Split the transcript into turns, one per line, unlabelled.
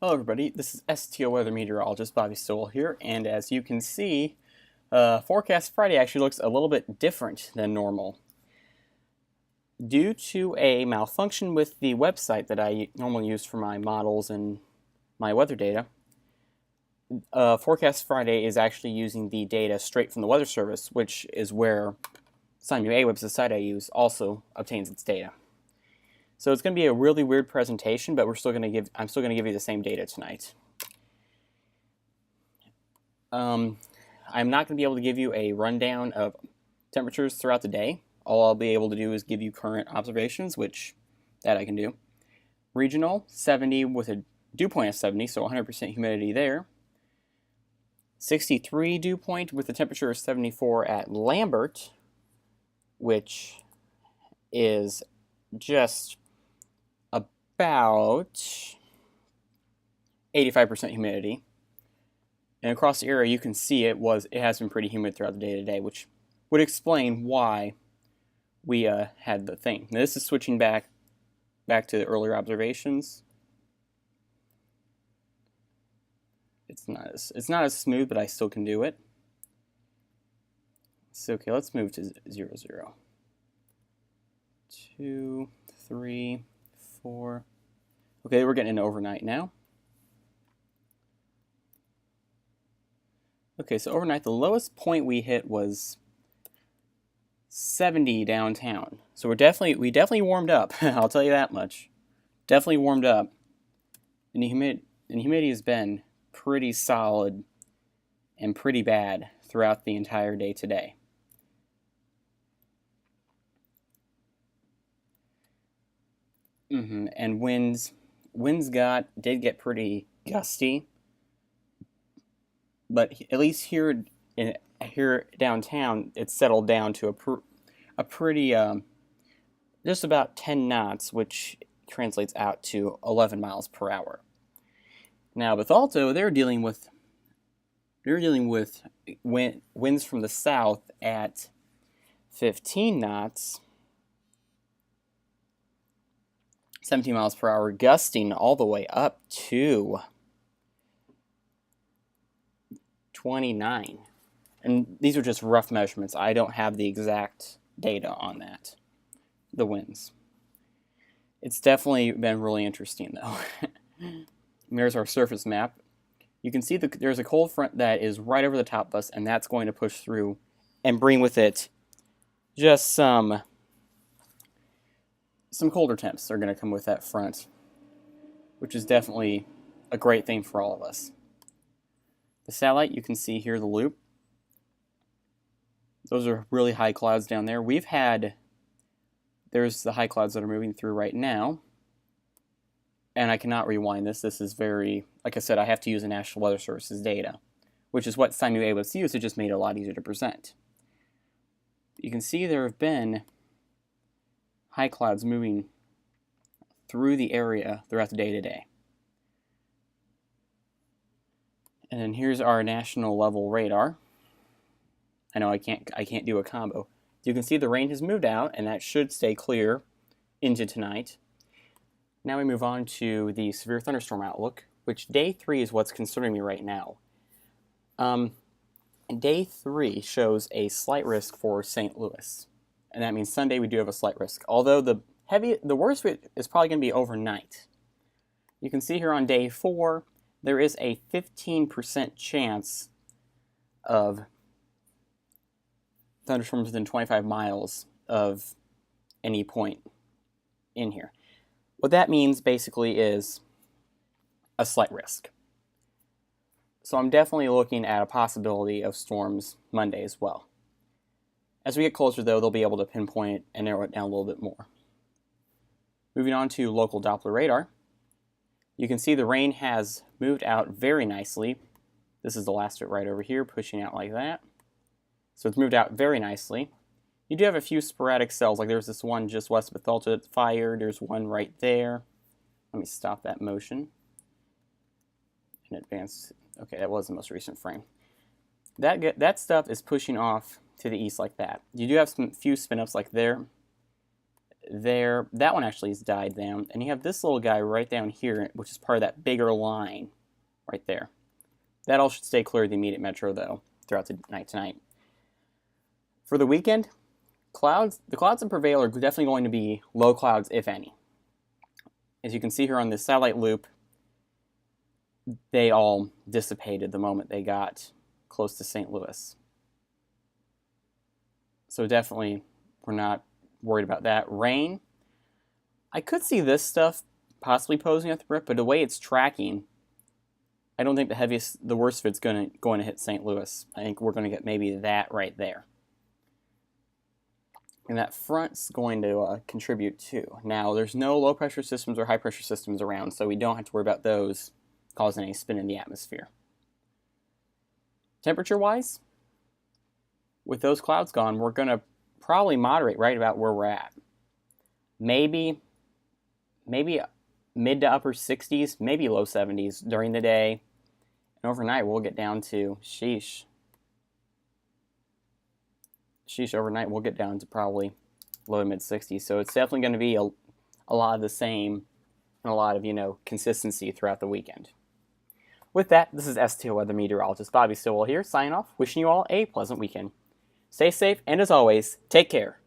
Hello everybody, this is STO Weather Meteorologist Bobby Stowell here, and as you can see, Forecast Friday actually looks a little bit different than normal. Due to a malfunction with the website that I normally use for my models and my weather data, Forecast Friday is actually using the data straight from the Weather Service, which is where SimuAWeb's, the site I use, also obtains its data. So it's going to be a really weird presentation, but I'm still going to give you the same data tonight. I'm not going to be able to give you a rundown of temperatures throughout the day. All I'll be able to do is give you current observations, which that I can do. Regional, 70 with a dew point of 70, so 100% humidity there. 63 dew point with a temperature of 74 at Lambert, which is just about 85% humidity. And across the area you can see it has been pretty humid throughout the day today, which would explain why we had the thing. Now this is switching back to the earlier observations. It's not as smooth, but I still can do it. So okay, let's move to 0, 0. 2, 3, 4. Okay, we're getting into overnight now. Okay, so overnight the lowest point we hit was 70 downtown. So we definitely warmed up. I'll tell you that much. Definitely warmed up. And the humidity has been pretty solid and pretty bad throughout the entire day today. And winds did get pretty gusty, but at least here downtown, it's settled down to a pretty just about 10 knots, which translates out to 11 miles per hour. Now Bethalto, they're dealing with winds from the south at 15 knots. 17 miles per hour, gusting all the way up to 29. And these are just rough measurements. I don't have the exact data on that, the winds. It's definitely been really interesting, though. There's our surface map. You can see there's a cold front that is right over the top of us, and that's going to push through and bring with it just some colder temps are going to come with that front, which is definitely a great thing for all of us. The satellite, you can see here the loop. Those are really high clouds down there. There's the high clouds that are moving through right now. And I cannot rewind this. This is like I said, I have to use the National Weather Service's data, which is what SimuAWeb's used. It just made it a lot easier to present. You can see there have been high clouds moving through the area throughout the day today. And then here's our national level radar. I know I can't do a combo. You can see the rain has moved out, and that should stay clear into tonight. Now we move on to the severe thunderstorm outlook, which day 3 is what's concerning me right now. Day 3 shows a slight risk for St. Louis. And that means Sunday we do have a slight risk. Although the worst of it is probably going to be overnight. You can see here on day 4, there is a 15% chance of thunderstorms within 25 miles of any point in here. What that means basically is a slight risk. So I'm definitely looking at a possibility of storms Monday as well. As we get closer, though, they'll be able to pinpoint it and narrow it down a little bit more. Moving on to local Doppler radar, you can see the rain has moved out very nicely. This is the last of it right over here, pushing out like that. So it's moved out very nicely. You do have a few sporadic cells, like there's this one just west of Bethalto that's fired. There's one right there. Let me stop that motion and advance. Okay, that was the most recent frame. That stuff is pushing off to the east like that. You do have some few spin-ups like there. there, that one actually has died down, and you have this little guy right down here, which is part of that bigger line right there. That all should stay clear of the immediate metro, though, throughout the night tonight. For the weekend, the clouds that prevail are definitely going to be low clouds, if any. As you can see here on this satellite loop, they all dissipated the moment they got close to St. Louis. So definitely, we're not worried about that. Rain, I could see this stuff possibly posing a threat, but the way it's tracking, I don't think the worst of it's going to hit St. Louis. I think we're going to get maybe that right there. And that front's going to contribute too. Now, there's no low pressure systems or high pressure systems around, so we don't have to worry about those causing any spin in the atmosphere. Temperature-wise, with those clouds gone, we're going to probably moderate right about where we're at. Maybe mid to upper 60s, maybe low 70s during the day. And overnight, we'll get down to, overnight we'll get down to probably low to mid 60s. So it's definitely going to be a lot of the same and a lot of, consistency throughout the weekend. With that, this is STL Weather Meteorologist Bobby Stillwell here, signing off, wishing you all a pleasant weekend. Stay safe, and as always, take care.